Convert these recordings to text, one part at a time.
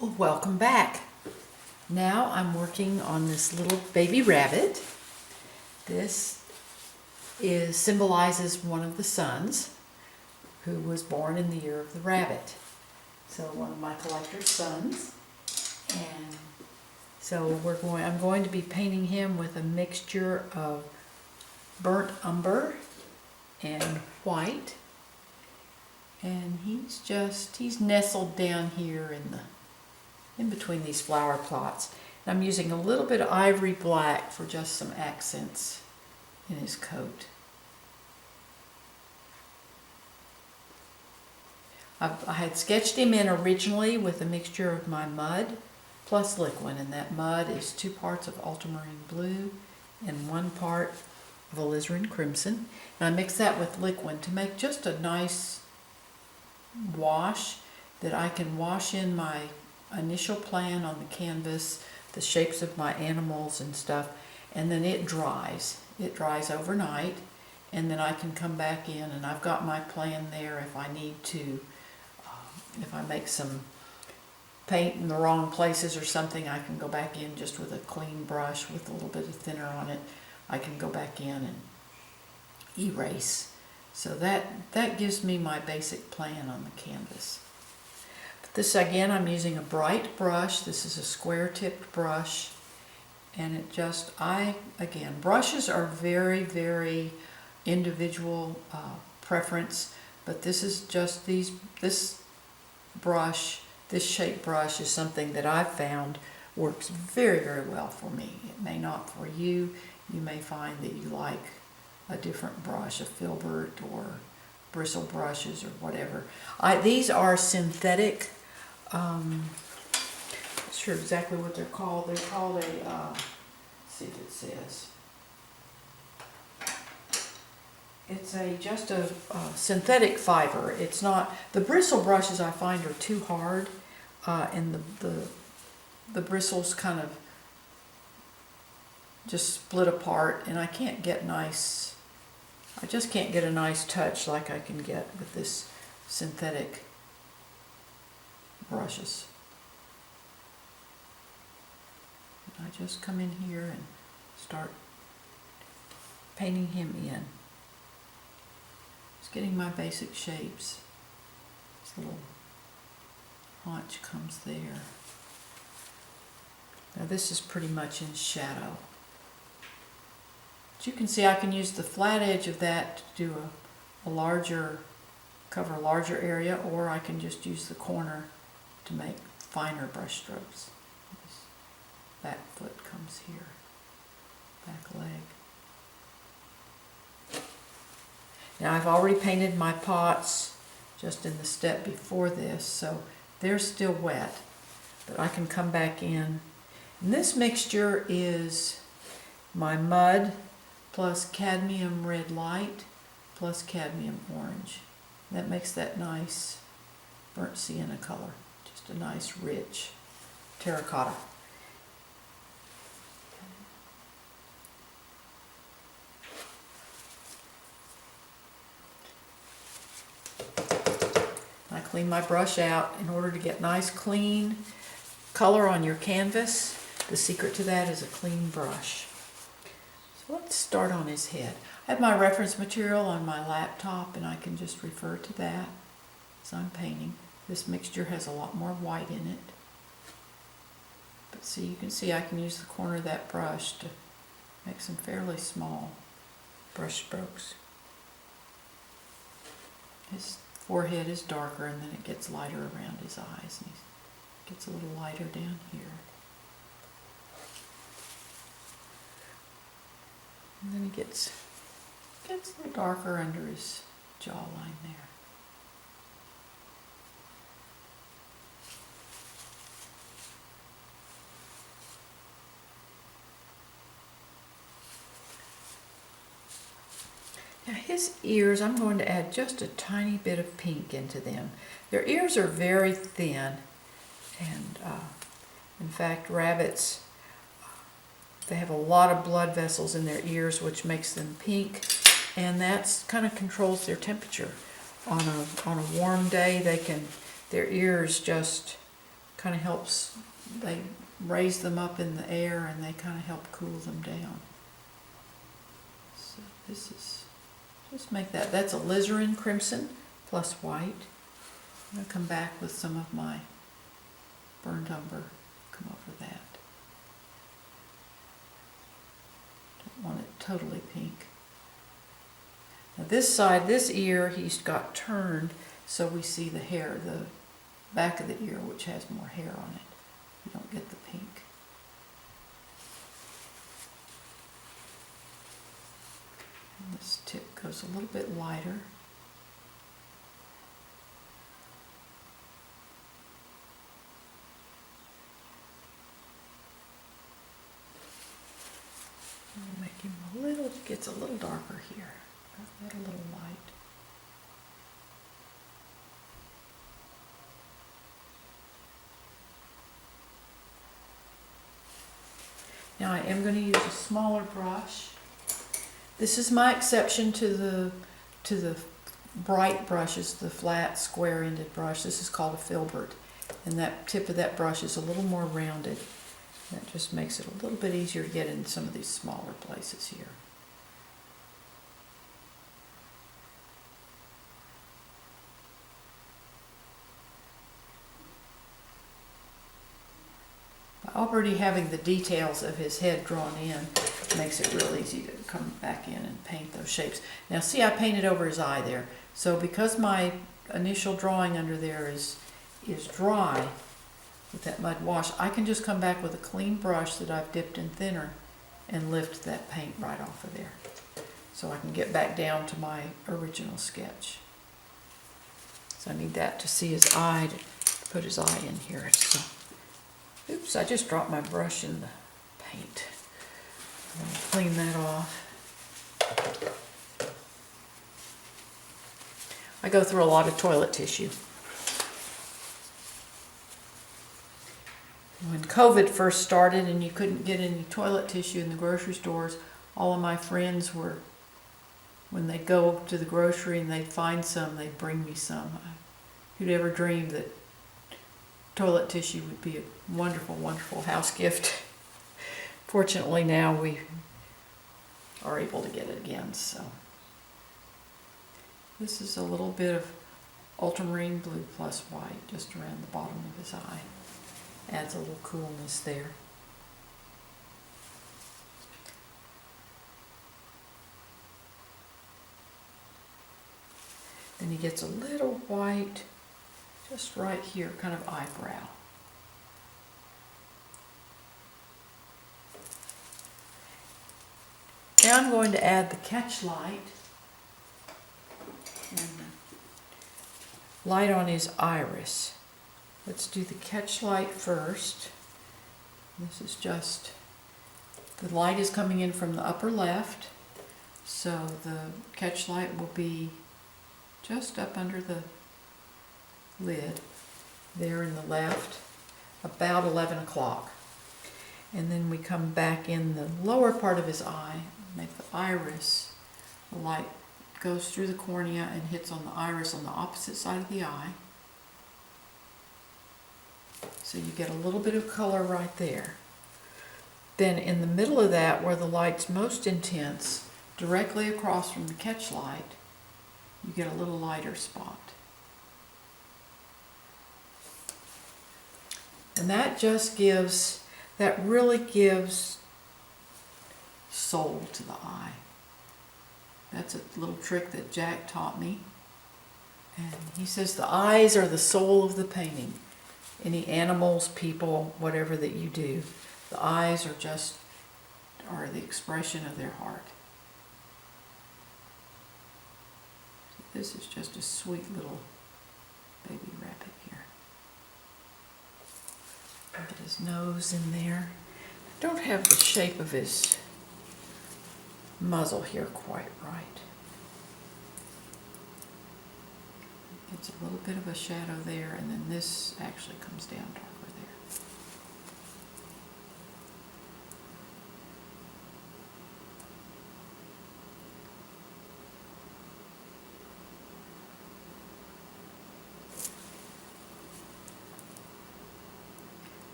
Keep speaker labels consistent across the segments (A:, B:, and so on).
A: Well, welcome back. Now I'm working on this little baby rabbit. This symbolizes one of the sons who was born in the year of the rabbit. So one of my collector's sons. And so I'm going to be painting him with a mixture of burnt umber and white. And he's nestled down here in between these flower plots. And I'm using a little bit of ivory black for just some accents in his coat. I had sketched him in originally with a mixture of my mud plus liquid, and that mud is 2 parts of ultramarine blue and 1 part of alizarin crimson. And I mix that with liquid to make just a nice wash that I can wash in my initial plan on the canvas, the shapes of my animals and stuff, and then it dries. It dries overnight, and then I can come back in, and I've got my plan there if I need to. If I make some paint in the wrong places or something, I can go back in just with a clean brush with a little bit of thinner on it. I can go back in and erase. So that gives me my basic plan on the canvas. But this, again, I'm using a bright brush. This is a square tipped brush, and it just, again, brushes are very, very individual preference, but this is just this shape brush is something that I've found works very, very well for me. It may not for you. You may find that you like a different brush, a filbert or bristle brushes or whatever. These are synthetic, not sure exactly what they're called. They're called let's see if it says. It's just a synthetic fiber. It's not, the bristle brushes I find are too hard, and the bristles kind of just split apart, and I just can't get a nice touch like I can get with this synthetic brushes. I just come in here and start painting him in. Just getting my basic shapes. This little haunch comes there. Now this is pretty much in shadow. But you can see I can use the flat edge of that to do cover a larger area, or I can just use the corner to make finer brush strokes. This back foot comes here, back leg. Now I've already painted my pots just in the step before this, so they're still wet, but I can come back in. And this mixture is my mud plus cadmium red light plus cadmium orange. That makes that nice burnt sienna color, just a nice rich terracotta. I clean my brush out in order to get nice clean color on your canvas. The secret to that is a clean brush. So let's start on his head. I have my reference material on my laptop, and I can just refer to that as I'm painting. This mixture has a lot more white in it. But see, you can see I can use the corner of that brush to make some fairly small brush strokes. His forehead is darker, and then it gets lighter around his eyes, and he gets a little lighter down here. And then he gets a little darker under his jawline there. Now his ears, I'm going to add just a tiny bit of pink into them. Their ears are very thin, and in fact rabbits, they have a lot of blood vessels in their ears, which makes them pink, and that kind of controls their temperature. On a warm day, their ears just kind of helps, they raise them up in the air and they kind of help cool them down. So this is, just make that, that's alizarin crimson plus white. I'm going to come back with some of my burnt umber, come over that. Don't want it totally pink. Now this side, this ear, he's got turned so we see the hair, the back of the ear, which has more hair on it. You don't get the pink. And this tip goes a little bit lighter. We'll make him a little, gets a little darker here. That a little light. Now I am going to use a smaller brush. This is my exception to the bright brushes, the flat square-ended brush. This is called a filbert, and that tip of that brush is a little more rounded. That just makes it a little bit easier to get in some of these smaller places here. Already having the details of his head drawn in makes it real easy to come back in and paint those shapes. Now see, I painted over his eye there. So because my initial drawing under there is dry with that mud wash, I can just come back with a clean brush that I've dipped in thinner and lift that paint right off of there. So I can get back down to my original sketch. So I need that to see his eye, to put his eye in here. So. Oops, I just dropped my brush in the paint. I'm going to clean that off. I go through a lot of toilet tissue. When COVID first started and you couldn't get any toilet tissue in the grocery stores, all of my friends were, when they'd go to the grocery and they'd find some, they'd bring me some. Who'd ever dreamed that toilet tissue would be a wonderful, wonderful house gift. Fortunately, now we are able to get it again. So this is a little bit of ultramarine blue plus white just around the bottom of his eye. Adds a little coolness there. Then he gets a little white just right here, kind of eyebrow. Now I'm going to add the catch light and the light on his iris. Let's do the catch light first. This is just, the light is coming in from the upper left, so the catch light will be just up under the lid there in the left, about 11 o'clock. And then we come back in the lower part of his eye, make the iris, the light goes through the cornea and hits on the iris on the opposite side of the eye. So you get a little bit of color right there. Then in the middle of that, where the light's most intense, directly across from the catch light, you get a little lighter spot. And that just gives, that really gives soul to the eye. That's a little trick that Jack taught me. And he says the eyes are the soul of the painting. Any animals, people, whatever that you do, the eyes are just, are the expression of their heart. So this is just a sweet little baby rabbit here. Get his nose in there. I don't have the shape of his muzzle here quite right. It's a little bit of a shadow there, and then this actually comes down darker there.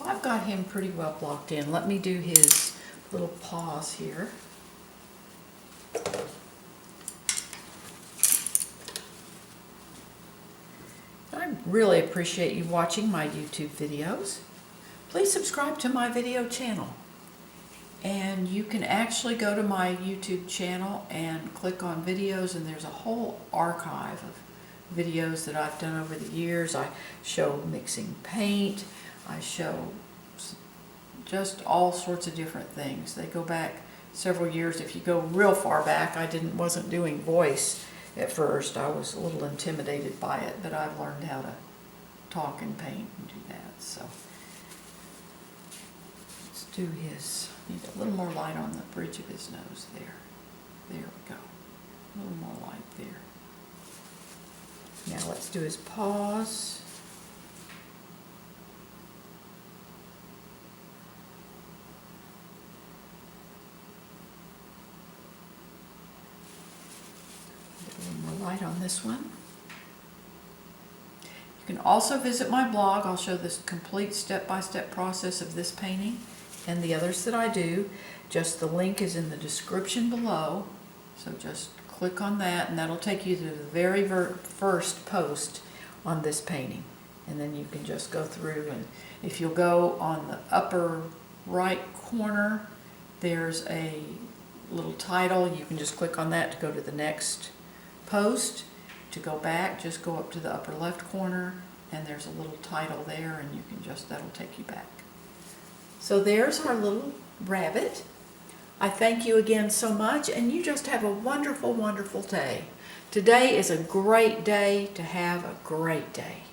A: I've got him pretty well blocked in. Let me do his little paws here. I really appreciate you watching my YouTube videos. Please subscribe to my video channel. And you can actually go to my YouTube channel and click on videos, and there's a whole archive of videos that I've done over the years. I show mixing paint. I show just all sorts of different things. They go back several years. If you go real far back, I wasn't doing voice at first. I was a little intimidated by it, but I've learned how to talk and paint and do that. So let's do his, need a little more light on the bridge of his nose there. There we go. A little more light there. Now let's do his paws. Light on this one. You can also visit my blog. I'll show this complete step-by-step process of this painting and the others that I do. Just the link is in the description below, so just click on that and that'll take you to the very first post on this painting, and then you can just go through, and if you'll go on the upper right corner, there's a little title. You can just click on that to go to the next post. To go back, just go up to the upper left corner and there's a little title there, and you can just, that'll take you back. So there's our little rabbit. I thank you again so much, and you just have a wonderful, wonderful day. Today is a great day to have a great day.